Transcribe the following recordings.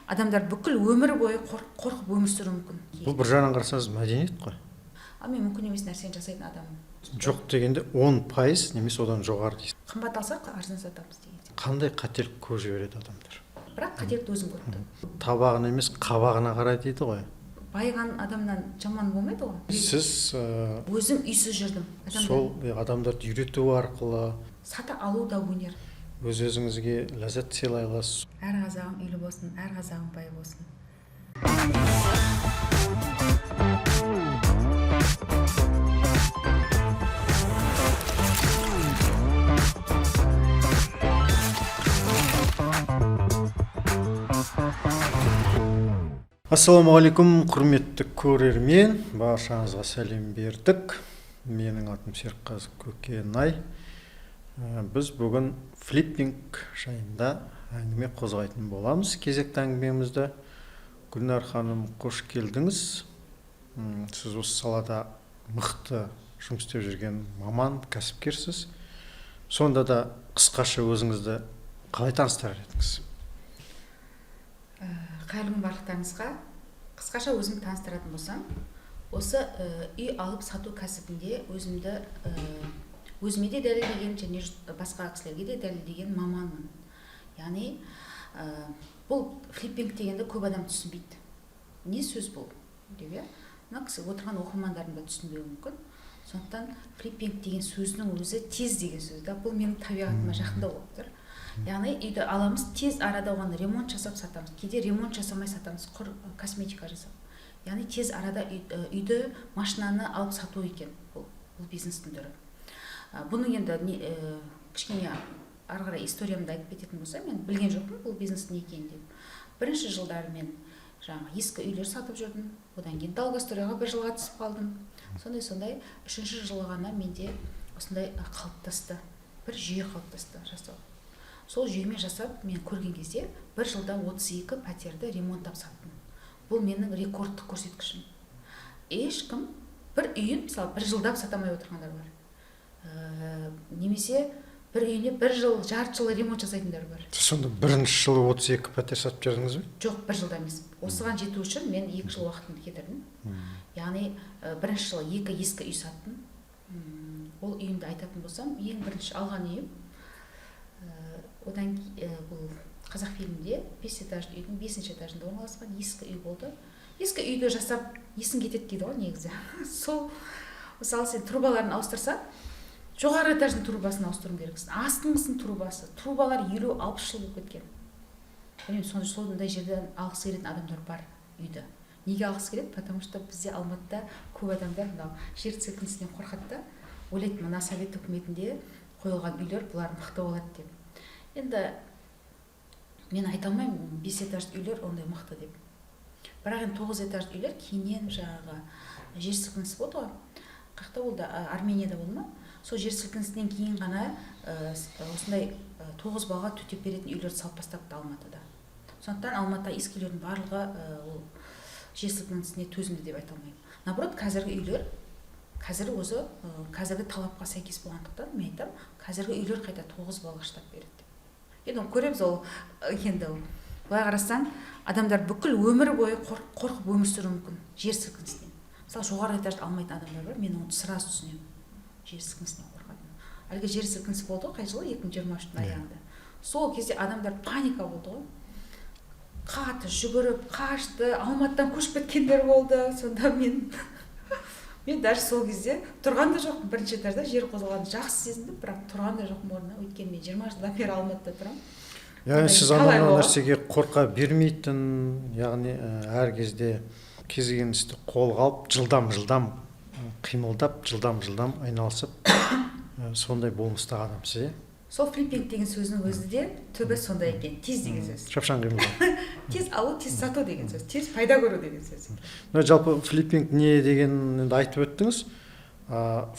адамдар бүкіл өмір бойы қорқып өмір сүруі мүмкін. Бұл бір жағынан қарасаңыз мәдениет қой. Мен мүмкін емес нәрсені жасайтын адаммын. Жоқ дегенде 10% немесе одан жоғары дейсіз. Қымбат алсақ арзан сатамыз деген. Қандай қателік көз жібереді адамдар? Бірақ қателікті өзім көрдім. Табағына емес қабағына қарай дейді ғой. Байыған адамнан жаман болмайды ғой. Сіз өзім үйсіз жүрдім. сол адамдарды үйрету арқылы сата алу да өнер. Өз-өзіңізге ләззат сыйлай аласыз. Әр қазағым үйлі болсын, әр қазағым бай болсын. Ассалаумағалейкум, құрметті көрермен, баршаңызға сәлем бердік. Менің атым Серікқазы Көкенай. Біз бүгін флиппинг жайында әңгіме қозғайтын боламыз. Кезекті әңгімемізді. Гүлнар ханым, қош келдіңіз. Сіз осы салада мықты жұмыс істеп жүрген маман, кәсіпкерсіз. Сонда да қысқаша өзіңізді қалай таныстырар едіңіз? Қайырлы күн барлықтарыңызға. Қысқаша өзім таныстыратын болсам, осы үй алып сату кәсібінде өзіме де дәлелдеген және басқа кісілерге де дәлелдеген маманмын. Яғни бұл флиппинг дегенді көп адам түсінбейді. Не сөз бұл деп, мына кісі отырған оқырмандарым да түсінбеуі мүмкін. Сондықтан флиппинг деген сөздің өзі тез деген сөз да, бұл менің табиғатыма жақында болып тұр. Яғни үйді аламыз, тез арада оған ремонт жасап сатамыз. Кейде ремонт жасамай сатамыз, құр косметика жасап. Яғни тез арада үйді, машинаны алып сату екен бұл бизнестің түрі. Бұның енді кішкене ары қарай историямды айтып кететін болсам, мен білген жоқпын бұл бизнестің не екенін деп. Бірінші жылдары мен ескі үйлер сатып жүрдім. Одан кейін Долгостройға бір жылға түсіп қалдым. Сондай үшінші жылы ғана менде осындай қалыптасты. Бір жүйе қалыптасты жасау. Сол жүйемен жасап, мен көрген кезде бір жылда 32 пәтерді ремонттап саттым. Бұл менің рекордтық көрсеткішім. Ешкім бір үйін, мысалы, бір жылдап сатамай отырғандар бар. Немесе бір үйіне бір жыл, жарты жылы ремонт жасайтындар бар. Сонда бірінші жылы 32 пәтер сатып жүрдіңіз бе? Жоқ, бір жылда емес. Осыған жету үшін мен 2 жыл уақытымды кетірдім. Яғни бірінші жылы 2 ескі үй саттым. Ол үйімді айтатын болсам, ең бірінші алған үйім. Одан бұл Қазақфильмде 5 этажды үйдің 5-ші этажында орналасқан ескі үй болды. Ескі үйді жасап, есің кетеді дейді ғой негізі. Сол, мысалы, сен трубаларын ауыстырса, жоғары этаждың трубасын ауыстыруың керексің. Астыңғысының трубасы, трубалар 50-60 жыл болып кеткен. Білмеймін, сондай жерден алғысы келетін адамдар бар үйді. Неге алғысы келеді? Потому что бізде Алматыда көп адамдар жер сілкінісінен қорқады да, ойлайды, мына Совет үкіметінде қойылған үйлер бұлар мықты болады деп. Енді мен айта алмаймын 5 этажды үйлер ондай мықты деп. Бірақ енді 9 этажды үйлер кейіннен жер сілкінісі болды ғой. Қайда болды? Арменияда болды ма? Сол жер сілкінісінен кейін ғана осындай 9 балға төтеп беретін үйлерді салып бастапты Алматыда. Сондықтан Алматыда ескі үйлердің барлығы ол жер сілкінісіне төзімді деп айта алмаймын. Наоборот, қазіргі үйлер қазіргі талапқа сәйкес болғандықтан мен айтам, қазіргі үйлер қайта 9 балға штат береді. Енді көреміз, ол енді былай қарасаң, адамдар бүкіл өмір бойы қорқып өмір сүруі мүмкін жер сілкінісінен. Мысалы, жоғары этажды алмайтын адамдар бар, мен оны сразу түсінемін. Жер сілкінісінен қорқатын. Әлгі жер сілкінісі болды ғой, қай жылы? 2023-тің аяғында. Сол кезде адамдар паника болды ғой. Қатты жүгіріп, қашты, Алматыдан көшіп кеткендер болды. Сонда мен даже сол кезде тұрған да жоқпын, бірінші этажда жер қозғалғанды жақсы сезіндім, бірақ тұрған да жоқпын орнына, өйткені мен 20 жылдан бері Алматыда тұрамын. Яғни сіз анау нәрсеге қорқа бермейтін, яғни әр кезде кез келген істі қолға алып, жылдам қимылдап, жылдам айналысып, сондай болмыстағы адамсыз, Сол флиппинг деген сөзінің өзі де түбі сондай екен, тез деген сөз. Шапшаң қимылдау. Тез алу, тез сату деген сөз, тез пайда көру деген сөз. Жалпы флиппинг не дегенді айтып өттіңіз.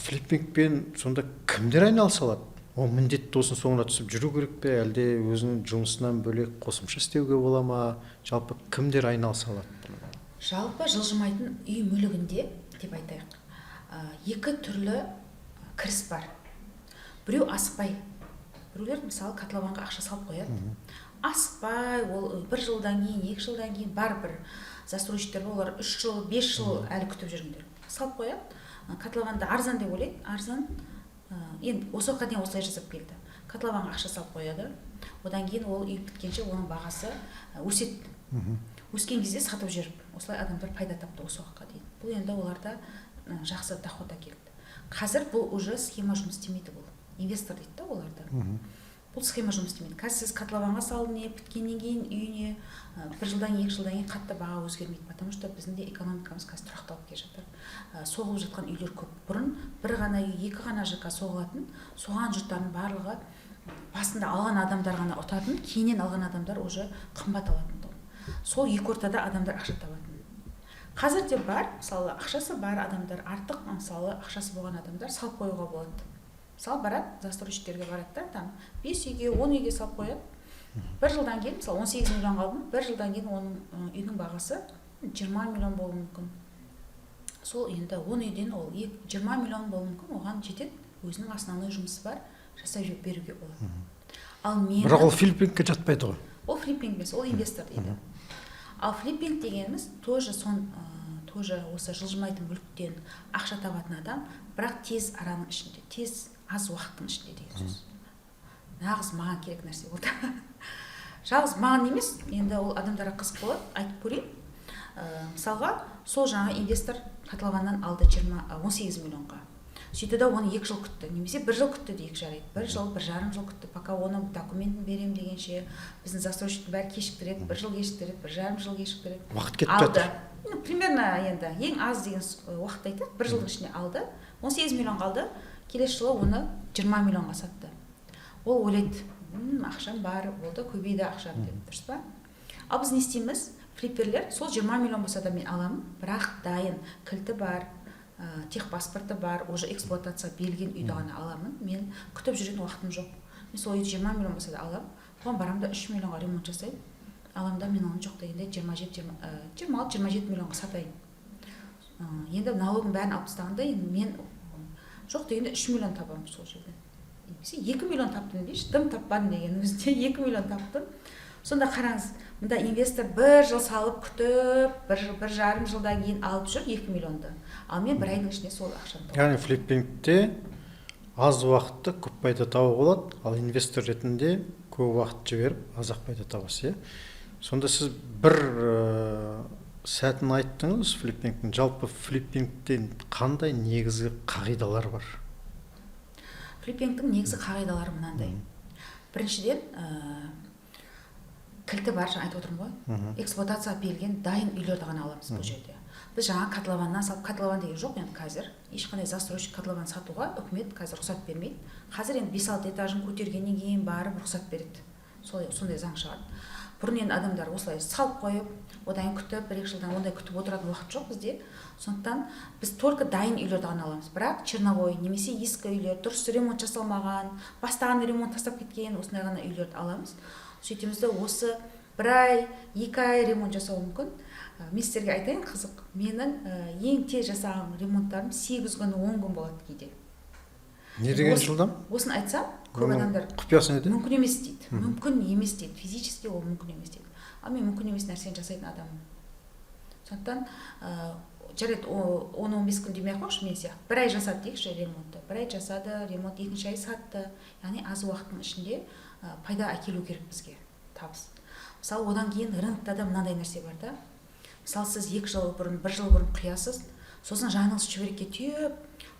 Флиппингпен сонда кімдер айналыса алады? Ол міндетті осының соңына түсіп жүру керек пе, әлде өзінің жұмысынан бөлек қосымша істеуге бола ма? Жалпы кімдер айналыса алады? Жалпы жылжымайтын үй мүлігінде деп айтайық. 2 түрлі кіріс бар. Біреу асықпай. Біреулер мысалы котлованға ақша салып қояды. асықпай, ол 1 жылдан кейін, 2 жылдан кейін бір застройщиктер олар 3 жыл, 5 жыл әлі күтіп жүргендер. Салып қояды. Котлованды арзан деп ойлайды, арзан. Енді осы уақытқа дейін осылай жасап келді. Котлованға ақша салып қояды. Одан кейін ол үй біткенше оның бағасы өседі. Өскен кезде сатып жүріп, осылай адамдар пайда тапты осы уақытқа дейін. Бұл енді оларда жақсы доход әкелді. Қазір бұл уже схема жұмыс істемейді, бұл. Инвестор дейді да оларда. Бұл схема жұмыс істемейді. Қазір сіз котлованға салынып, біткеннен кейін үйіне 1 жылдан 2 жылдан кейін қатты баға өзгермейді, потому что біздің де экономикамыз қазір тұрақталып келе жатыр. Соғылып жатқан үйлер көп. Бұрын бір ғана үй, 2 ғана ЖК соғылатын, соған жұрттардың барлығы басында алған адамдар ғана ұтатын, кейіннен алған адамдар уже қымбат алатын. Сол екі ортада адамдар ақша табатын. Қазір де бар, мысалы ақшасы бар адамдар, артық мысалы ақшасы болған адамдар салып қоюға болады. Мысалы барады, застройщиктерге барады да, там 5 үйге, 10 үйге салып қояды. 1 жылдан кейін, мысалы 18 миллион қалдым, 1 жылдан кейін оның үйдің бағасы 20 миллион болуы мүмкін. Сол енді 10 үйден ол 20 миллион болуы мүмкін, оған жетеді, өзінің основной жұмысы бар, жасап беруге болады. Ал мен бірақ ол флиппингке жатпайды ғой. Ол флиппинг емес, ол инвестор дейді. Ал флиппинг дегеніміз тоже осы жылжымайтын мүліктен ақша табатын адам, бірақ тез араның ішінде, тез аз уақыттың ішінде деген сөз. Нағыз маған керек нәрсе болды. Жалғыз маған емес, енді ол адамдарға қызық болады, айтып көрейін. Мысалға, сол жаңа инвестор котлованнан алды 18 миллионға. Сөйтті да оны 2 жыл күтті, немесе 1 жыл күтті дейік жарайды. 1 жыл, 1,5 жыл күтті, пока оның документін берем дегенше, біздің застройщиктің бәрі кешіктіреді, 1 жыл кешіктіреді, 1,5 жыл кешіктіреді. Уақыт кетіп жатыр. Примерно енді ең аз деген уақыт айтады, 1 жылдың ішінде алды, 18 миллион қалды, келесі жылы оны 20 миллионға сатты. Ол ойлайды, ақшам бар, болды, көбейді ақшам деп, дұрыс па? Ал біз не істейміз? Флипперлер, сол 20 миллион болса да мен аламын, бірақ дайын, кілті бар, техпаспорты бар, уже эксплуатация берілген үйді ғана аламын. Мен күтіп жүрген уақытым жоқ. Мен сол үйді 20 миллион болса да аламын. Оған барамда 3 миллионға ремонт жасаймын. Аламда мен оны жоқ дегенде 26-27 миллионға сатайын. Енді налогын бәрін алып тастағанда мен жоқ дегенде 3 миллион табамын сол жерден. Немесе 2 миллион таптым дейші, дым таппадым деген өзінде 2 миллион таптым. Сонда қараңыз, мұнда инвестор 1 жыл салып күтіп, 1,5 жылдан кейін алып жүр 2 миллионды. Ал мен 1 айдың ішінде сол ақшаны таптым. Яғни флиппингте аз уақытта көп пайда табуға болады, ал инвестор ретінде көп уақыт жіберіп, аз-ақ пайда табасыз, иә? Сонда сіз бір сәтін айттыңыз флиппингтің. Жалпы флиппингтен қандай негізгі қағидалар бар? Флиппингтің негізгі қағидалары мынандай. Біріншіден, кілті бар, жаңа айтып отырмын ғой. Эксплуатация берілген дайын үйлерді ғана аламыз бұл жерде. Біз жаңа котлованнан салып, котлован деген жоқ енді қазір. Ешқандай застройщик котлован сатуға үкімет қазір рұқсат бермейді. Қазір енді 5-6 этажын көтергеннен кейін барып рұқсат береді. Сондай заң шығарды. Бұрын енді адамдар осылай салып қойып, одан күтіп, 1-2 жылдан ондай күтіп отыратын уақыт жоқ бізде. Сондықтан біз только дайын үйлерді ғана аламыз. Бірақ черновой немесе ескі үйлер, дұрыс ремонт жасалмаған, бастаған ремонт тастап кеткен, осындай ғана үйлерді аламыз. Сөйтеміз де осы 1 ай, 2 ай ремонт жасауы мүмкін. Мен сіздерге айтайын, қызық. Менің ең тез жасаған ремонттарым 8 күн, 10 күн болады кейде. Не деген жылдам? Осыны айтсам, көп адамдар құпиясы неде? мүмкін емес дейді. Мүмкін емес дейді. Физически ол мүмкін емес дейді. Ал мен мүмкін емес нәрсені жасайтын адаммын. Сондықтан жарайды 10-15 күн демей ақ қойшы мен сияқты. 1 ай жасады дейікші ремонтты. 1 ай жасады, ремонт 2-ші ай сатты. Яғни аз уақыттың ішінде пайда әкелу керек бізге табыс. Мысалы, одан кейін рынокта да мынандай нәрсе бар да. Мысалы, сіз 2 жыл бұрын, 1 жыл бұрын құясыз, сосын жаныңыз шүберекке түйіп,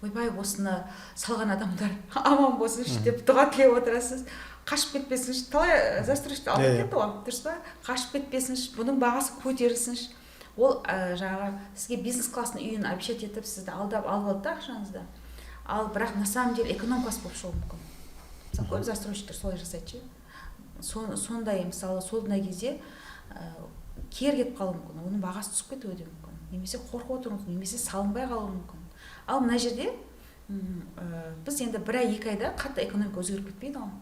ойбай осыны салған адамдар аман болсыншы деп дұға тілеп отырасыз. Қашып кетпесінші, талай застройщик алып кетті ғой, дұрыс па? Қашып кетпесінші, бұның бағасы көтерілсінші. Ол жаңағы сізге бизнес класстың үйін обещать етіп, сізді алдап алып алды да ақшаңызды. Ал бірақ на самом деле эконом-класс болып шығуы мүмкін. Мысалы, көп застройщиктер солай жасайды. Сондай, мысалы, сондай кезде кер кетіп қалуы мүмкін, оның бағасы түсіп кетуі де мүмкін, немесе қорқып отыруы мүмкін, немесе салынбай қалуы мүмкін. Ал мына жерде біз енді 1 ай, 2 айда қатты экономика өзгеріп кетпейді ғой.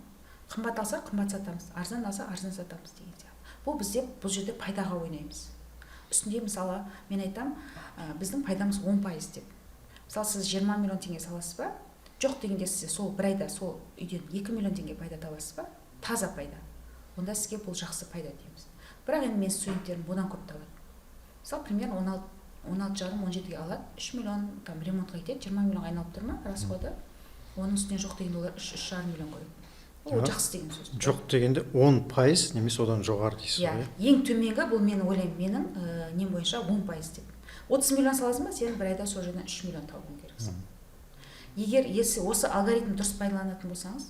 Қымбат алса қымбат сатамыз, арзан алса арзан сатамыз деген сияқты. Бұл бізде бұл жерде пайдаға ойнаймыз. Үстінде мысалы мен айтам, біздің пайдамыз 10% деп. Мысалы сіз 20 миллион теңге саласыз ба? Жоқ дегенде сіз сол 1 айда сол үйден 2 миллион теңге пайда табасыз ба? Таза пайда. онда сізге бұл жақсы пайда дейміз. Бірақ енді мен студенттерім бұдан көп табады. Мысалы, примерно 16,5-17-ге алады, 3 миллион там ремонтқа кетеді, 20 миллионға айналып тұр ма расходы? Оның үстіне жоқ дегенде олар 3,5 миллион қояды. Ол жақсы деген сөз. Жоқ дегенде 10% немесе одан жоғары дейсіз ғой. Ең төменгі бұл мен ойлаймын менің нем бойынша 10% деп. 30 миллион саласың ба, сен бір айда сол жерден 3 миллион табуың керексің. Егер осы алгоритм дұрыс пайдаланатын болсаңыз,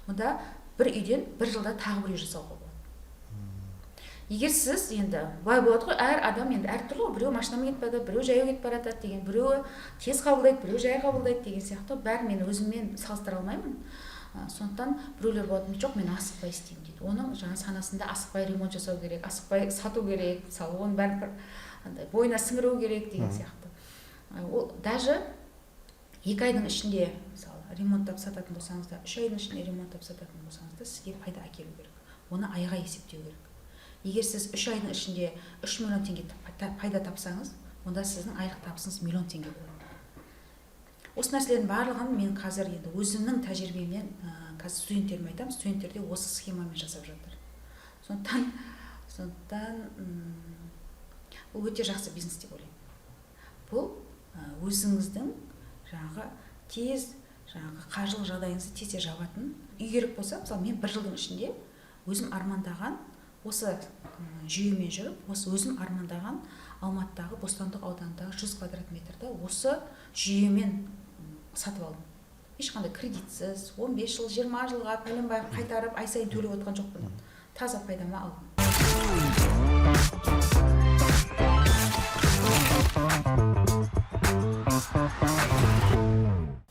онда бір үйден бір жылда тағы бір үй жасауға болады. Егер сіз енді былай болады ғой, әр адам енді әртүрлі, біреу машинамен кетіп барады, біреу жаяу кетіп бара жатады деген, біреуі тез қабылдайды, біреу жай қабылдайды деген сияқты. Бәрін мен өзіммен салыстыра алмаймын. Сондықтан біреулер болады, жоқ, мен асықпай істеймін дейді. Оның жаңа санасында асықпай ремонт жасау керек, асықпай сату керек, мысалы, оның бәрін бойына сіңіру керек деген сияқты. Ол даже 2 айдың ішінде, мысалы, ремонттап сататын болсаңыз да, 3 айдың ішінде ремонттап сататын болсаңыз да, сізге пайда әкелу керек. Оны айға есептеу керек. Егер сіз 3 айдың ішінде 3 миллион теңге пайда тапсаңыз, онда сіздің айлық табысыңыз миллион теңге болады. Осы нәрселердің барлығын мен қазір енді өзімнің тәжірибемнен қазір студенттеріме айтамын, студенттер де осы схемамен жасап жатыр. Сондықтан бұл өте жақсы бизнес деп ойлаймын. Бұл өзіңіздің жаңағы тез қаржылық жағдайыңызды тез жабатын үй керек болса, мысалы мен 1 жылдың ішінде өзім армандаған осы жүйемен жүріп, осы өзім армандаған Алматыдағы Бостандық ауданындағы 100 квадрат метрді осы жүйемен сатып алдым. Ешқандай кредитсіз, 15 жыл, 20 жылға пәленбай қайтарып, ай сайын төлеп отқан жоқпын. Таза пайдама алдым.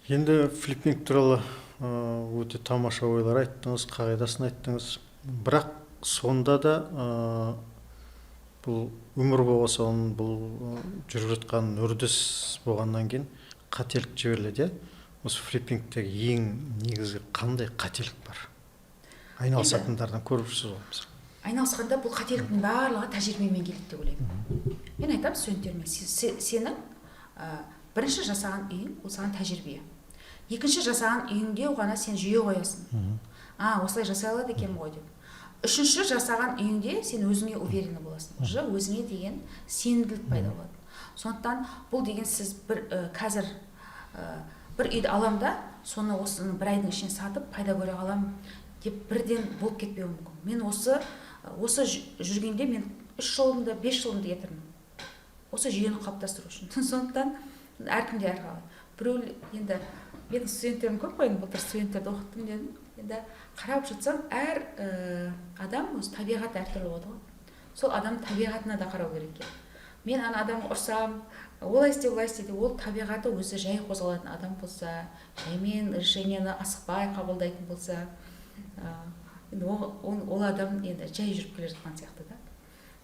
Енді флиппинг туралы өте тамаша ойлар айттыңыз, қағидасын айттыңыз. Бірақ сонда да бұл өмір болса, бұл жүріп жатқан үрдіс болғаннан кейін қателік жіберіледі. Осы флиппингтегі ең негізгі қандай қателік бар? Айналысатындардан көріп жүрсіз ғой. Айналысқанда бұл қателіктің барлығы тәжірибемен келеді деп ойлаймын. Мен айтамын студенттеріме, сенің бірінші жасаған үйің ол саған тәжірибе. Екінші жасаған үйіңде ғана сен жүйе қоясың. Осылай жасай алады екен ғой деп. Үшінші жасаған үйіңде сен өзіңе уверенный боласың. Уже өзіңе деген сенімділік пайда болады. Сондықтан бұл деген сіз қазір бір үйді алам да, соны осыны 1 айдың ішіне сатып пайда көре алам деп бірден болып кетпеуі мүмкін. Мен осы жүргенде мен 3 жылымды, 5 жылымды кетірдім. Осы жүйені қалыптастыру үшін. Сондықтан әркімде әрқалай. Біреу енді менің студенттерім көп қой, былтыр студенттерді оқыттым дедім. Енді қарап жатсам, әр адам өз табиғаты әртүрлі болады ғой. Сол адам табиғатына да қарау керек екен. Мен адамды ұрсам, олай істе, олай істе, ол табиғаты өзі жай қозғалатын адам болса, жаймен решениені асықпай қабылдайтын болса, ол адам енді жай жүріп келе жатқан сияқты да.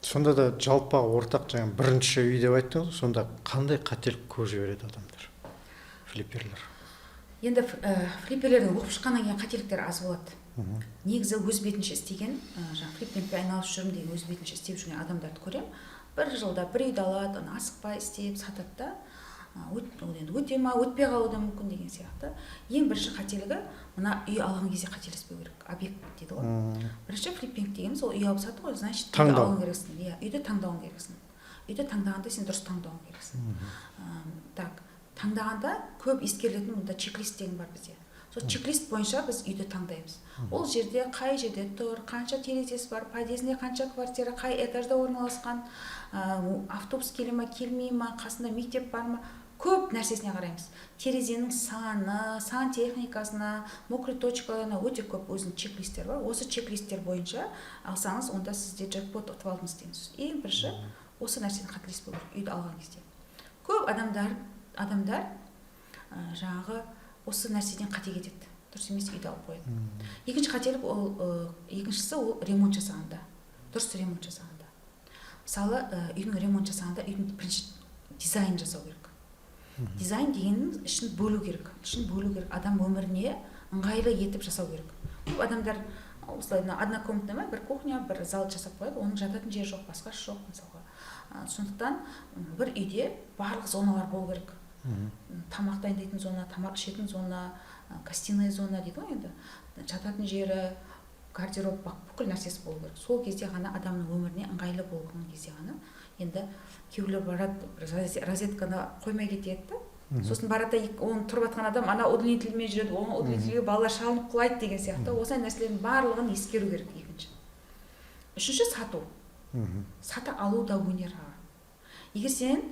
Сонда да жалпы ортақ жаңа бірінші үй деп айттыңыз, сонда қандай қателік көп жібереді адамдар, флипперлер? Енді флипперлердің оқып шыққаннан кейін қателіктер аз болады. Негізі өз бетінше істеген, флиппингпен айналысып жүрмін деген өз бетінше істеп жүрген адамдарды көремін. 1 жылда 1 үйді алады, оны асықпай істеп сатады да, өте ма, өтпей қалуы да мүмкін деген сияқты. Ең бірінші қателігі, мына үй алған кезде қателеспеу керек, объект дейді ғой. Бірінші флиппинг дегеніміз ол үй алып сату ғой, значит, үйді алуың керексің. Үйді таңдауың керексің. Үйді таңдағанда сен дұрыс таңдауың керексің. Так, таңдағанда көп ескерілетін мұнда чек-лист деген бар бізде. Сол чек-лист бойынша біз үйді таңдаймыз. Ол жерде қай жерде тұр, қанша терезесі бар, подъезінде қанша квартира, қай этажда орналасқан, автобус келе ма, келмей ма, қасында мектеп бар ма, көп нәрсесіне қараймыз. Терезенің саны, сантехникасына, мокрый точкаларына өте көп өзінің чек-листтер бар. Осы чек-листтер бойынша алсаңыз, онда сізде джекпот ұтып алдыңыз дейміз. Ең бірінші осы нәрсені қателеспеу керек үйді алған кезде. Көп адамдар жаңағы осы нәрседен қате кетеді. Дұрыс емес үйді алып қояды. Екінші қателік екіншісі ол ремонт жасағанда. Дұрыс ремонт жасағанда. Мысалы, үйдің ремонт жасағанда үйдің бірінші дизайн жасау керек. Дизайн дегеннің ішін бөлу керек. Адам өміріне ыңғайлы етіп жасау керек. Көп адамдар осылай однокомнатный бір кухня, бір зал жасап қояды, оның жататын жері жоқ, басқасы жоқ мысалға. Сондықтан бір үйде барлық зоналар болу керек. Тамақ дайындайтын зона, тамақ ішетін зона, гостиная зона дейді ғой енді. Жататын жері, гардероб бақ бүкіл нәрсесі болу керек. Сол кезде ғана адамның өміріне ыңғайлы болған кезде ғана. Енді кейбіреулер барады, розетканы қоймай кетеді да. Сосын барады, оны тұрып жатқан адам ана удлинительмен жүреді, оны удлинительге балалар шалынып құлайды деген сияқты. Осындай нәрселердің барлығын ескеру керек екінші. Үшінші сату. Сата алу да өнер. Егер сен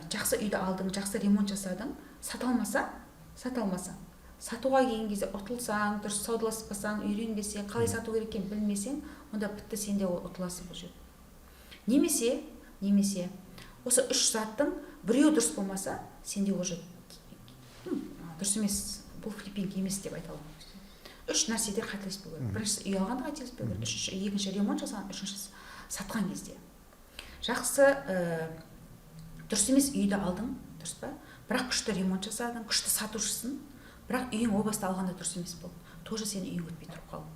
жақсы үйді алдың, жақсы ремонт жасадың, сата алмасаң, сатуға келген кезде ұтылсаң, дұрыс саудаласпасаң, үйренбесең, қалай сату керек екенін білмесең, онда бітті, сен де ұтыласың бұл жерде. Немесе осы үш заттың біреуі дұрыс болмаса, сенде уже дұрыс емес, бұл флиппинг емес деп айта аламын. Үш нәрседе қателеспеу керек. Біріншісі үй алғанда қателеспеу керек, екінші ремонт жасаған, үшіншісі сатқан кезде. Жақсы дұрыс емес үйді алдың, дұрыс па? Бірақ күшті ремонт жасадың, күшті сатушысың, бірақ үйің о баста алғанда дұрыс емес болды. Тоже сен үйің өтпей тұрып қалың.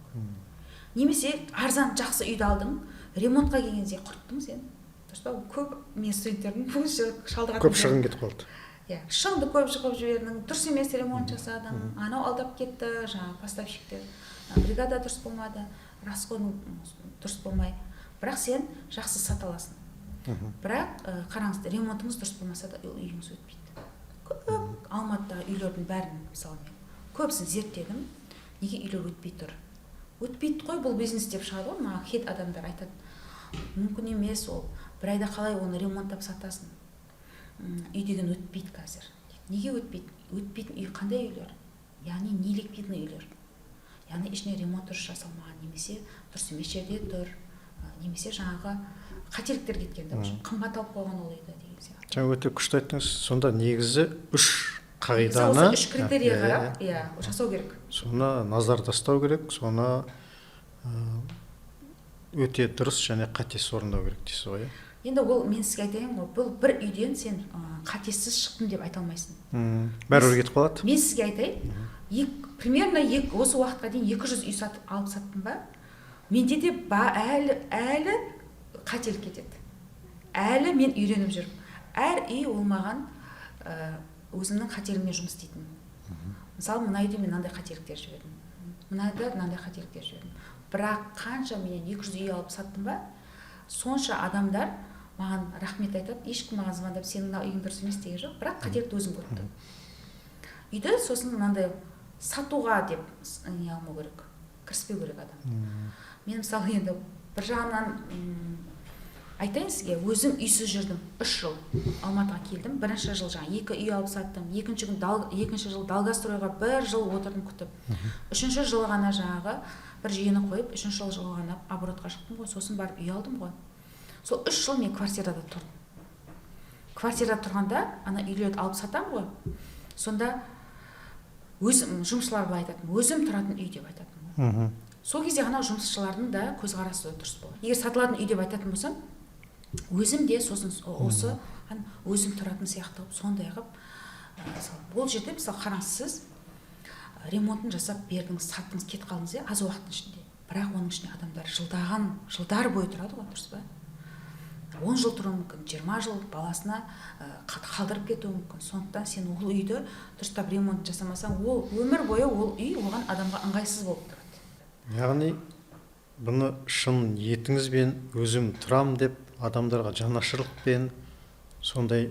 Немесе арзан жақсы үйді алдың, ремонтқа келгенде құрттың сен. Дұрыс па? Көп мен студенттердің шалдыратын. Көп шығын кетіп қалды. Шығынды көп шығып жібердің, дұрыс емес ремонт жасадың, анау алдап кетті, жаңағы поставщиктер, бригада дұрыс болмады, расходың дұрыс болмай. Бірақ сен жақсы сата аласың. Бірақ қараңыз, ремонтыңыз дұрыс болмаса да үйіңіз өтпейді. Көп Алматыдағы үйлердің бәрін, мысалы мен көбісін зерттедім, неге үйлер өтпей тұр? Өтпейді ғой, бұл бизнес деп шығады ғой, маған хет адамдар айтады. Мүмкін емес ол, бір айда қалай оны ремонттап сатасың? Үй деген өтпейді қазір. Неге өтпейді? Өтпейтін үй қандай үйлер? Яғни нелікпейтін үйлер. Яғни ішіне ремонт дұрыс жасалмаған, немесе дұрыс емес жерде тұр, немесе жаңағы қателіктер кеткен, қымбат алып қойған ол үйді деген сияқты. Жаңа өте күшті айттыңыз. Сонда негізі үш қағиданы, үш критерийға қарап, жасау керек. Соны назар тастау керек, соны өте дұрыс және қатесіз орындау керек дейсіз ғой. Енді ол мен сізге айтайын ғой, бұл бір үйден сен қатесіз шықтым деп айта алмайсың. Бәрібір кетіп қалады. Мен сізге айтайын, примерно осы уақытқа дейін 200 үй алып саттым ба, менде де әлі қателік кетеді. Әлі мен үйреніп жүрмін. Әр үй ол маған өзімнің қателігімен жұмыс істейтін. Мысалы, мына үйде мен мынандай қателіктер жібердім. Мынада мынандай қателіктер жібердім. Бірақ қанша менен 200 үй алып саттым ба, сонша адамдар маған рахмет айтады, ешкім маған звондап сенің үйің дұрыс емес деген жоқ, бірақ қателікті өзім көрдім. Үйді сосын мынандай сатуға деп не алмау керек, кіріспеу керек адам. Мен мысалы енді бір жағынан айтайын сізге, өзім үйсіз жүрдім 3 жыл. Алматыға келдім, бірінші жыл жаңа 2 үй алып саттым, екінші жыл Долгостройға 1 жыл отырдым күтіп. Үшінші жылы ғана жаңағы бір жүйені қойып, үшінші жылы ғана оборотқа шықтым ғой, сосын барып үй алдым ғой. Сол 3 жыл мен квартирада тұрдым. Квартирада тұрғанда ана үйлерді алып сатам ғой. Сонда өзім жұмысшылар былай айтатын, өзім тұратын үй деп айтатын. Сол кезде ғана жұмысшылардың да көзқарасы дұрыс болады. Егер сатылатын үй деп айтатын болсам, өзім де сосын осы өзім тұратын сияқты қылып, сондай қылып, бұл жерде мысалы қараңыз, сіз ремонтын жасап бердіңіз, саттыңыз, кетіп қалдыңыз, аз уақыттың ішінде. Бірақ оның ішінде адамдар жылдар бойы тұрады ғой, дұрыс па? 10 жыл тұруы мүмкін, 20 жыл баласына қалдырып кетуі мүмкін. Сондықтан сен ол үйді дұрыстап ремонт жасамасаң, ол өмір бойы ол үй оған адамға ыңғайсыз болып тұрады. Яғни бұны шын ниетіңізбен өзім тұрам деп адамдарға жанашырлықпен, сондай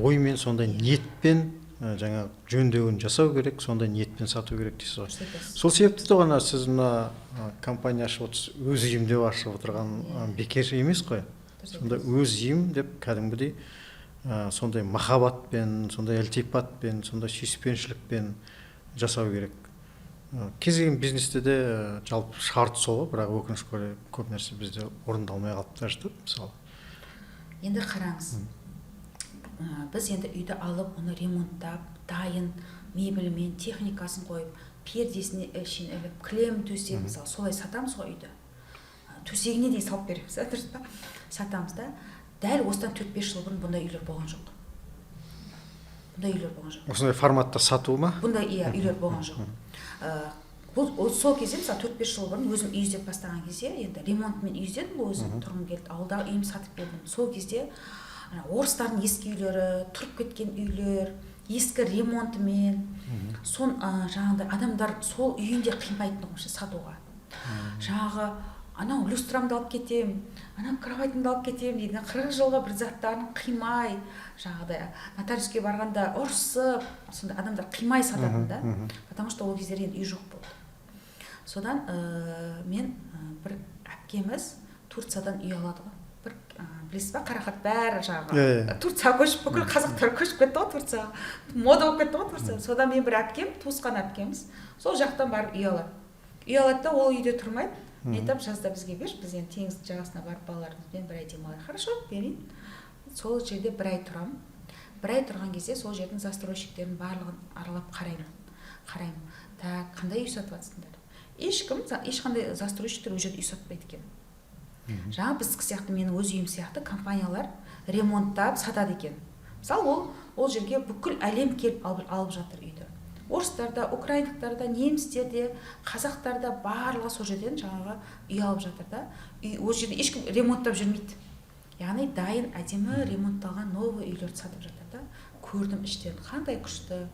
оймен, сондай ниетпен жаңа жөндеуін жасау керек, сондай ниетпен сату керек дейсіз ғой. Сол себепті де ғана сіз мына компания ашып отырсыз, өз үйім деп ашып отырған бекер емес қой. Сонда өз үйім деп кәдімгідей сондай махаббатпен, сондай ілтипатпен, сондай сүйіспеншілікпен жасау керек. Кез келген бизнесте де жалпы шарт сол, бірақ өкінішке орай көп нәрсе бізде орындалмай қалып жатыр, мысалы. Енді қараңыз, біз енді үйді алып, оны ремонттап, дайын мебелімен, техникасын қойып, пердесіне ішін іліп, кілем төсеп, мысалы, солай сатамыз ғой үйді. Төсегіне дейін салып береміз, дұрыс па? Сатамыз да. Дәл осыдан 4-5 жыл бұрын бұндай үйлер болған жоқ. Осындай форматта сату ма? Бұндай үйлер болған жоқ. Бұл сол кезде, мысалы 4-5 жыл бұрын өзім үй іздеп бастаған кезде, енді ремонтмен үй іздедім, өзім тұрғым келді, ауылдағы үйім сатып бердім. Сол кезде орыстардың ескі үйлері, тұрып кеткен үйлер, ескі ремонтымен, жаңағыдай адамдар сол үйінде қимайтын ғой сатуға. жаңағы анау люстрамды алып кетем, анау кроватьымды алып кетем дейді. 40 жылға бір заттарын қимай, жаңағыдай нотариуске барғанда ұрсып, сонда адамдар қимай сататын да. Потому что ол кездер енді үй жоқ болды. Содан мен бір әпкеміз Турциядан үй алады ғой. Бір білесіз ба, Қарақат бәрі жаңағы Турцияға көшіп, бүкіл қазақтар көшіп кетті ғой Турцияға. Мода болып кетті ғой Турция. Содан мен бір әпкем, туысқан әпкеміз, сол жақтан барып үй алады. Үй алады да ол үйде тұрмайды. Мен айтамын, жазда бізге берші, біз енді теңіз жағасына барып балаларымызбен бір ай демалайық. Хорошо, берейін. Сол жерде бір ай тұрамын. Бір ай тұрған кезде сол жердің застройщиктерін барлығын аралап қараймын. Так, қандай үй сатып жатсыңдар? Ешқандай застройщиктер ол жерде үй сатпайды екен. Жаңа біздікі сияқты, менің өз үйім сияқты компаниялар ремонттап сатады екен. Мысалы, ол жерге бүкіл әлем келіп алып жатыр үйді. Орыстар да, украиндықтар да, немістер де, қазақтар да барлығы сол жерден жаңағы үй алып жатыр да. Ол жерде ешкім ремонттап жүрмейді. Яғни дайын әдемі ремонтталған новый үйлерді сатып жатыр да. Көрдім іштерін, қандай күшті,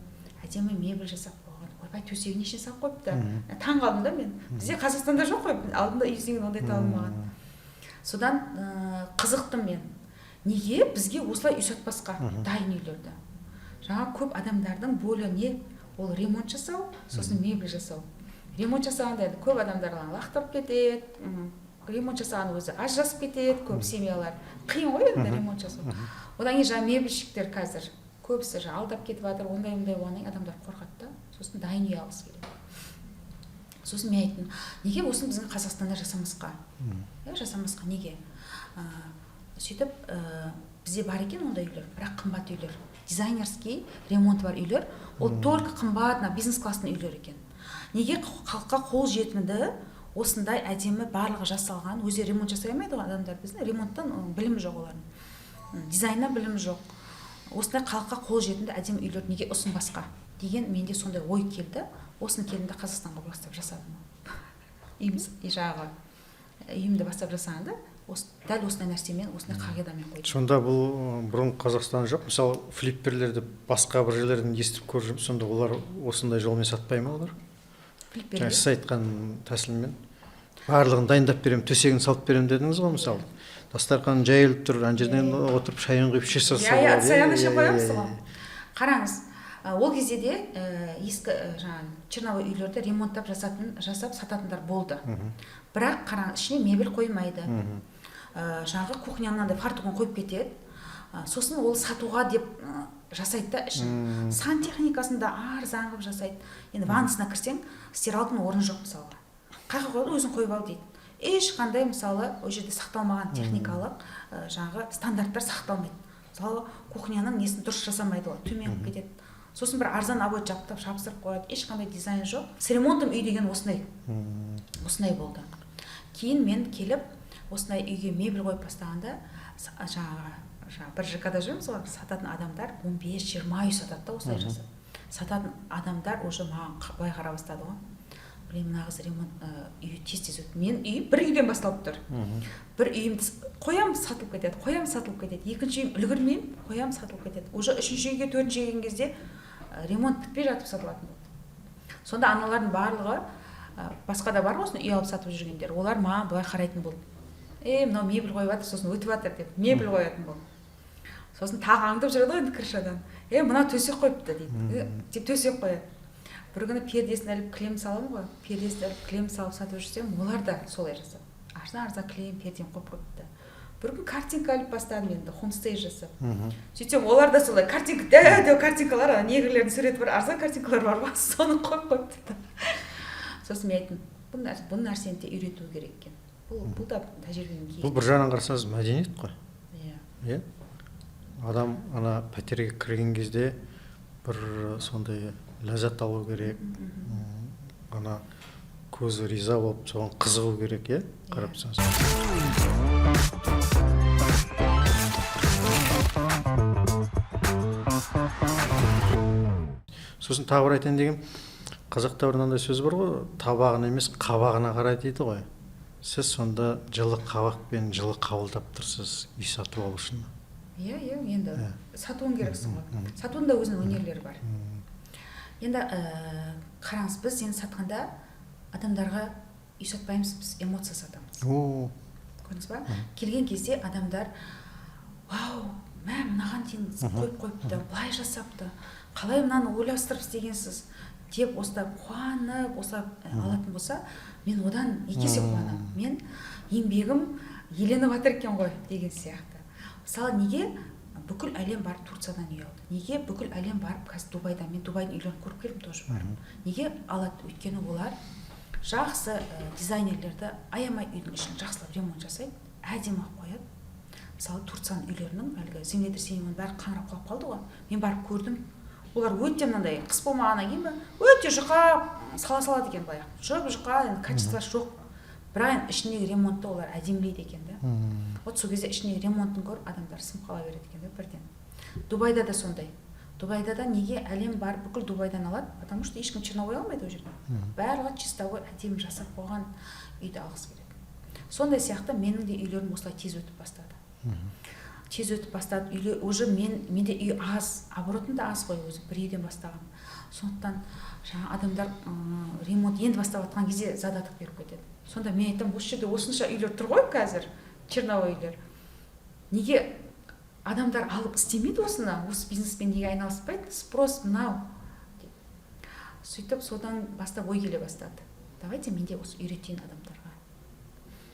әдемі мебель жасап қойған. Ойбай, төсегін неше салып қойыпты. Таң қалдым да мен. Бізде Қазақстанда жоқ қой, алдында үй деген ондай табылмаған. Содан қызықтым мен. Неге бізге осылай үй сатпасқа дайын үйлерді? Жаңа көп адамдардың болы не? Ол ремонт жасау, сосын мебель жасау. Ремонт жасағанда көп адамдарға лақтырып кетеді, ремонт жасаған өзі ажырасып кетеді, көп семьялар. Қиын ғой енді ремонт жасау. Одан кейін жаңа мебельщиктер қазір көбісі алдап кетіп жатыр, ондай болғаннан адамдар қорқады да, сосын дайын үй алғысы келеді. Сосын мен айттым, неге осыны біздің Қазақстанда жасамасқа? Жасамасқа неге? Сөйтіп бізде бар екен ондай үйлер, бірақ қымбат үйлер. Дизайнерский ремонт бар үйлер, ол только қымбат, бизнес-класстың үйлер екен. Неге халыққа қол жетімді осындай әдемі барлығы жасалған, өздері ремонт жасай алмайды ғой адамдар, біздің ремонттан білімі жоқ олардың. Дизайннан білімі жоқ. Осындай халыққа қол жетімді әдемі үйлер неге ұсынбасқа деген менде сондай ой келді. Осыны келдім де Қазақстанға бастап жасадым. Үйімді бастап жасағанда дәл осындай нәрсемен, осындай қағидамен қойдым. Сонда бұл бұрын Қазақстан жоқ. Мысалы, флипперлерді басқа бір жерлерден естіп көріп, сонда олар осындай жолмен сатпай ма олар? Флипперлер? Сіз айтқан тәсілмен. Барлығын дайындап беремін, төсегін салып беремін дедіңіз ғой, мысалы. Дастархан жайылып тұр, ан жерден отырып шайын құйып іше салса болады. Саяны іше қоямыз ғой. Қараңыз, ол кезде де ескі черновой үйлерді ремонттап жасап сататындар болды. Бірақ қараңыз, ішіне мебель қоймайды. Жаңағы кухняның фартуғын қойып кетеді. Сосын ол сатуға деп жасайды да ішін. Сантехникасында арзан қылып жасайды. Енді ваннасына кірсең, стиралканың орны жоқ мысалға. Қайға қойды, өзің қойып ал дейді. Ешқандай мысалы ол жерде сақталмаған техникалық жаңағы стандарттар сақталмайды. Мысалы кухняның несін дұрыс жасамайды ғой, төмен қылып кетеді. Сосын бір арзан обой жаптап жабыстырып қояды. Ешқандай дизайн жоқ. С ремонтом үй деген осындай болды. Кейін мен келіп осындай үйге мебель қойып бастағанда жаңағы бір ЖК-да жүрміз ғой, сататын адамдар 15-20 үй сатады да осылай жасап. Сататын адамдар уже маған былай қара бастады ғой. Блин, мына қыз ремонт үйі тез өтті. Мен үй бір үйден басталып тұр. Бір үйімді қоям сатылып кетеді. Екінші үйім үлгермеймін, қоям сатылып кетеді. Уже үшінші үйге, төртінші үйге келген кезде ремонт бітпей жатып сатылатын болды. Сонда аналардың барлығы басқа да бар ғой, үй алып сатып жүргендер. Олар маған былай қарайтын болды. Мынау мебель қойып жатыр, сосын өтіп жатыр деп мебель қоятын болды. Сосын тағы аңдып жүреді ғой крышадан. Мына төсек қойыпты дейді. Деп төсек қояды. Бір күні пердесін іліп кілем саламын ғой. Пердесін іліп кілем салып сатып жүрсем, олар да солай жасап. Арзан кілем, перден қойып қойыпты. Бір күн картинка іліп бастадым енді, хомстей жасап. Сөйтсем, олар да солай картинка, дәу картинкалар, негрлердің суреті бар, арзан картинкалар бар ғой, соны қойып қойыпты. Сосын мен айттым, бұл нәрсені де үйрету керек екен. Бұл да тәжірибенің кейі. Бұл бір жағынан қарасаңыз мәдениет қой. Иә. Адам ана пәтерге кірген кезде бір сондай ләззат алу керек. Ана көзі риза болып, соған қызығу керек, иә? Қарап тұрсаңыз. Сосын тағы бір айтайын деген, қазақта бір мынандай сөз бар ғой, табағына емес, қабағына қарай дейді ғой. Сіз сонда жылы қабақпен жылы қабылдап тұрсыз үй сатып алу үшін. Иә, енді сатуын керексің ғой. Сатуында өзінің өнерлері бар. Енді қараңыз, біз енді сатқанда адамдарға үй сатпаймыз, біз эмоция сатамыз. О, Көрдіңіз ба? Келген кезде адамдар, вау, мынаған дейін қойып қойыпты, былай жасапты, қалай мынаны ойластырып істегенсіз деп осылай қуанып, осылай алатын болса, мен одан екі есе қуанамын. Мен еңбегім еленіп жатыр екен ғой деген сияқты. Мысалы, неге бүкіл әлем барып Турциядан үй алды? Неге бүкіл әлем барып қазір Дубайда? Мен Дубайдың үйлерін көріп келдім тоже барып. Неге алады? Өйткені олар жақсы дизайнерлерді аямай үйдің ішін жақсылап ремонт жасайды, әдемі қояды. Мысалы, Турцияның үйлерінің әлгі землетрясениемен бәрі қаңырап қалып қалды ғой. Мен барып көрдім. Олар өте мынандай қыс болмағаннан кейін ба, өте жұқа сала салады екен баяғы. Жұқа, енді качествосы жоқ. Бірақ ішіндегі ремонтты олар әдемілейді екен да. Вот сол кезде ішіндегі ремонтын көріп адамдар сынып қала береді екен да бірден. Дубайда да сондай. Дубайда да неге әлем бар бүкіл Дубайдан алады? Потому что ешкім черновой алмайды ол жерде. Барлығы чистовой әдемі жасап қойған үйді алғысы келеді. Сондай сияқты менің де үйлерім осылай тез өтіп бастады. Тез өтіп бастады. Үйлер уже менде үй аз, оборотым да аз ғой, өзі бір үйден бастаған. Сондықтан жаңа адамдар ремонт енді бастап жатқан кезде задаток беріп кетеді. Сонда мен айтамын, осы жерде осынша үйлер тұр ғой қазір, черновой үйлер. Неге адамдар алып істемейді осыны? Осы бизнеспен неге айналыспайды? Спрос мынау. Сөйтіп содан бастап ой келе бастады. Давайте мен де осы үйретейін адамдарға.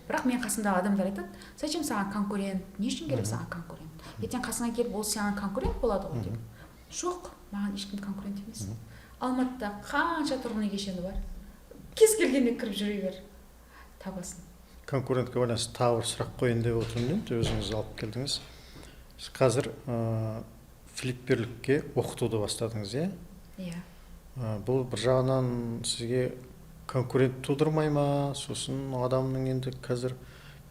Бірақ мен қасымдағы адамдар айтады, зачем саған конкурент? Не үшін керек саған конкурент? Ертең қасыңа келіп, ол саған конкурент болады ғой деп. Жоқ, маған ешкім конкурент емес. Алматыда қанша тұрғын үй кешені бар? Кез келгенде кіріп жүре бер. Табасын. конкурентке байланысты тағы бір сұрақ қояйын деп отырмын енді, өзіңіз алып келдіңіз. Қазір флипперлікке оқытуды бастадыңыз, иә? Иә. Бұл бір жағынан сізге конкурент тудырмай ма? Сосын адамның енді қазір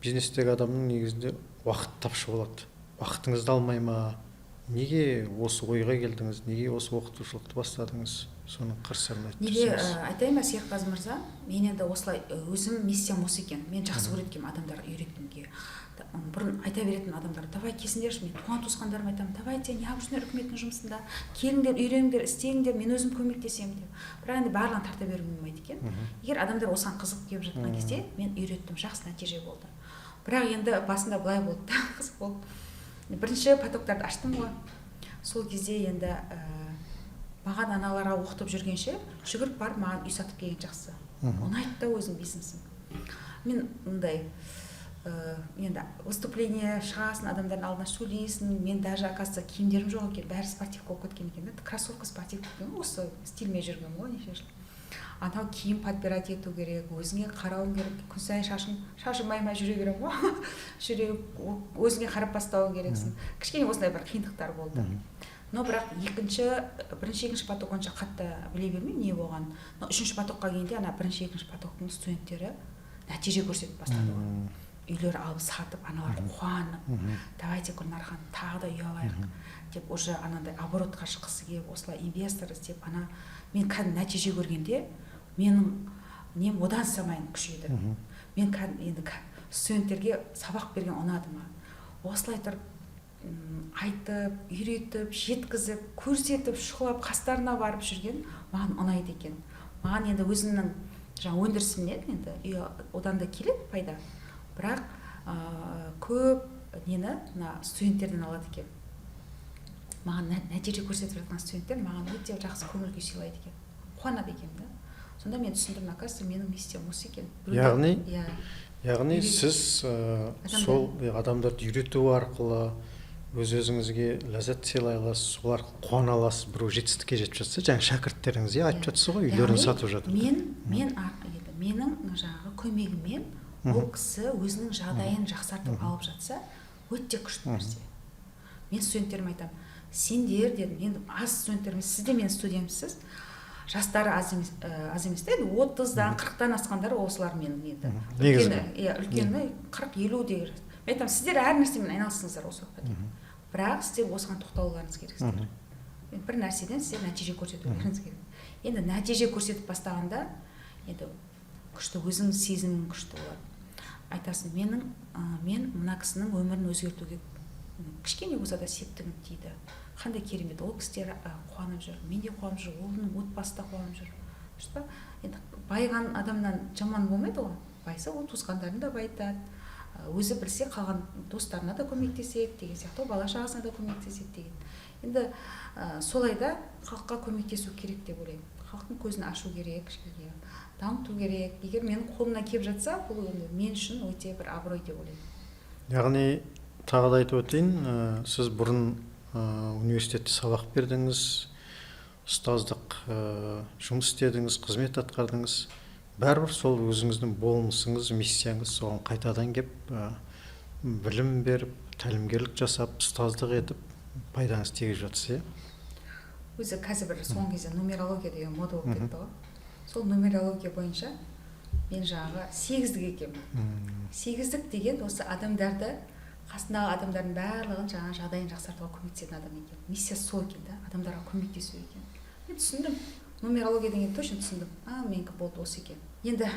бизнестегі адамның негізінде уақыт тапшы болады. Уақытыңызды алмай ма? Неге осы ойға келдіңіз? Неге осы оқытушылықты бастадыңыз? Соның қыр-сырын айтып Неге берсеңіз. айтайын ба, Серікқазы мырза? Мен енді осылай өзім миссиям осы екен. Мен жақсы көретін адамдарға үйреткенге. Бұрын айта беретін адамдар, давай келсіңдерші, мен туған туысқандарыма айтамын, давайте неғып жүрсіңдер үкіметтің жұмысында, келіңдер, үйреніңдер, істеңдер, мен өзім көмектесемін деп. Бірақ енді барлығын тарта беруге болмайды екен. Егер адамдар осыған қызығып келіп жатқан кезде мен үйреттім, жақсы нәтиже болды. Бірақ енді басында былай болды, қызық болды. Бірінші потоктарды аштым ғой. Сол кезде енді маған аналарға оқытып жүргенше жүгіріп барып маған үй сатып келген жақсы. Ұнайды да өзің бизнесің. Мен мындай енді выступление шығасың, адамдардың алдына сөйлейсің, мен даже оказывается киімдерім жоқ екен, бәрі спортивка болып кеткен екен. Кроссовка спортивка екен, осы стильмен жүргенмін ғой неше жыл. Анау киім подбирать ету керек, өзіңе қарауың керек, күн сайын шашым маймай жүре беремін ғой. Өзіңе қарап бастауың керексің. Кішкене осындай бір қиындықтар болды. Но бірақ бірінші екінші поток онша қатты біле бермеймін не болған. Но үшінші потокқа келгенде ана бірінші екінші потоктың студенттері нәтиже көрсетіп бастады ғой. Үйлер алып сатып, аналар қуанып, давайте Гүлнар ханым тағы да үй алайық деп уже анандай оборотқа шыққысы келіп, осылай инвестор іздеп, ана мен кәдімгі нәтиже көргенде менің нем одан самайын күшейді. Мен енді студенттерге сабақ берген ұнады ма? Осылай тұрып айтып, үйретіп, жеткізіп, көрсетіп, шұқылап, қастарына барып жүрген маған ұнайды екен. Маған енді өзімнің жаңа өндірісімнен енді одан да келеді пайда. Бірақ көп нені студенттерден алады екен. Маған нәтиже көрсетіп жатқан студенттер маған өте жақсы көңіл күй сыйлайды екен. Қуанады екен да. Сонда мен түсіндім, оказывается, менің миссиям осы екен. Яғни сіз сол адамдарды үйрету арқылы өз-өзіңізге ләззат сыйлай аласыз, сол арқылы қуана аласыз, біреу жетістікке жетіп жатса, жаңа шәкірттеріңіз айтып жатсыз ғой, үйлерін сатып жатыр. Менің жаңағы көмегіммен ол кісі өзінің жағдайын жақсартып алып жатса, өте күшті нәрсе. Мен студенттеріме айтамын, сендер дедім, енді аз студенттерім, сіз де менің студентімсіз, жастары аз емес та, 30-дан 40-тан асқандар осылар менің енді. Үлкені 40-50 деген. Мен айтамын, сіздер әр нәрсемен айналысыңыздар осы уақытта. Бірақ сіздер осыған тоқталуларыңыз керексіздер. Бір нәрседен сіздер нәтиже көрсетулеріңіз керек. Енді нәтиже көрсетіп бастағанда, енді күшті, өзің сезімің күшті болады. Айтасың, мен мына кісінің өмірін өзгертуге кішкене болса да септігім тиді. Қандай керемет, ол кісілер қуанып жүр, мен де қуанып жүр, оның отбасы да қуанып жүр. дұрыс па? Енді байыған адамнан жаман болмайды ғой. Байса ол туысқандарын да байытады, өзі білсе қалған достарына да көмектеседі деген сияқты, бала шағасына да көмектеседі деген. Енді солай да халыққа көмектесу керек деп ойлаймын. Халықтың көзін ашу керек, кішкене дамыту керек. Егер менің қолымнан келіп жатса, бұл мен үшін өте бір абырой деп ойлаймын. Яғни тағы да айтып өтейін, сіз бұрын университетте сабақ бердіңіз, ұстаздық жұмыс істедіңіз, қызмет атқардыңыз. Бәрібір сол өзіңіздің болмысыңыз, миссияңыз, соған қайтадан кеп білім беріп, тәлімгерлік жасап, ұстаздық етіп, пайдаңыз тигізіп жатсыз, иә? Өзі қазір бір соңғы кезде нумерология деген мода болып кетті ғой. Сол нумерология бойынша мен жаңағы сегіздік екенмін. Сегіздік деген осы адамдарды, қасындағы адамдардың барлығын жаңа жағдайын жақсартуға көмектесетін адам екен. Миссиясы сол екен да, адамдарға көмектесу екен. Мен түсіндім. Нумерология деген точно түсіндім. Менікі болды осы екен. Енді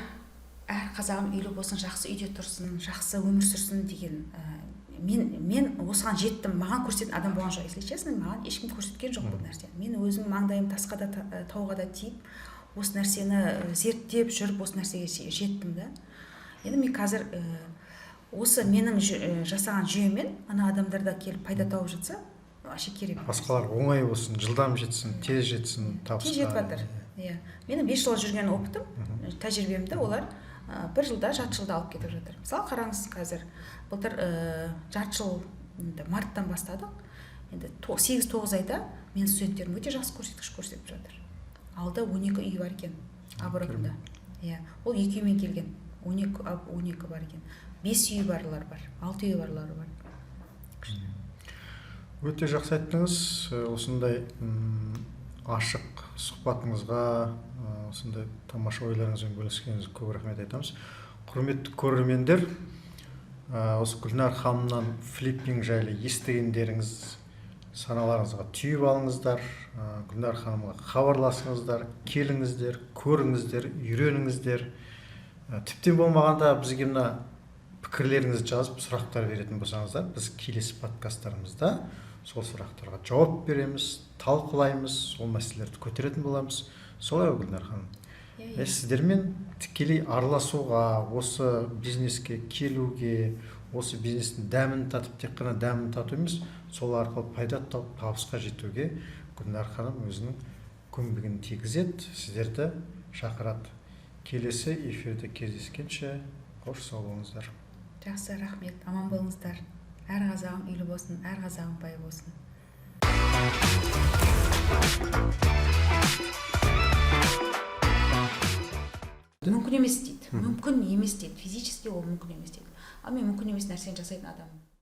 әр қазағым үйлі болсын, жақсы үйде тұрсын, жақсы өмір сүрсін деген мен осыған жеттім. Маған көрсететін адам болған жоқ. Если честно, маған ешкім көрсеткен жоқ бұл нәрсені. Мен өзім маңдайым тасқа да тауға да тиіп, осы нәрсені зерттеп жүріп, осы нәрсеге жеттім да. Енді мен қазір осы менің жасаған жүйемен ана адамдарда келіп пайда тауып жатса, вообще керемет. Басқалар оңай болсын, жылдам жетсін, тез жетсін, табысқа. Тез жетіп жатыр. Иә. Менің 5 жыл жүрген опытым, тәжірибемді олар 1 жылда, жарты жылда алып кетіп жатыр. Мысалы, қараңыз қазір, былтыр жарты жыл марттан бастадық. Енді 8-9 айда менің студенттерім өте жақсы көрсеткіш көрсетіп жатыр. Алда 12 үй бар екен, Абыройда. Иә. Ол 2 үймен келген. 12 бар екен. 5 үй барлар бар, 6 үй барлар бар. Өте жақсы айттыңыз. Осындай ашық сұхбатыңызға, осындай тамаша ойларыңызбен бөліскеніңізге көп рахмет айтамыз. Құрметті көрермендер, осы Гүлнар ханымнан флиппинг жайлы естігендеріңіз саналарыңызға түйіп алыңыздар. Гүлнар ханымға хабарласыңыздар, келіңіздер, көріңіздер, үйреніңіздер. Тіптен болмағанда бізге мына пікірлеріңізді жазып, сұрақтар беретін болсаңыздар, біз келесі подкасттарымызда сол сұрақтарға жауап береміз, талқылаймыз, сол мәселелерді көтеретін боламыз. Солай Гүлнар ханым. Сіздермен тікелей араласуға, осы бизнеске келуге, осы бизнестің дәмін татып, тек қана дәмін тату емес, сол арқылы пайда тауып, табысқа жетуге Гүлнар ханым өзінің көмегін тигізеді, сіздерді шақырады. Келесі эфирде кездескенше қош сау болыңыздар. Жақсы, рахмет. Аман болыңыздар. Әр қазағым үйлі болсын, әр қазағым бай болсын. Мүмкін емес дейді. Мүмкін емес дейді. Физически ол мүмкін емес дейді. Ал мен мүмкін емес нәрсені жасайтын адаммын.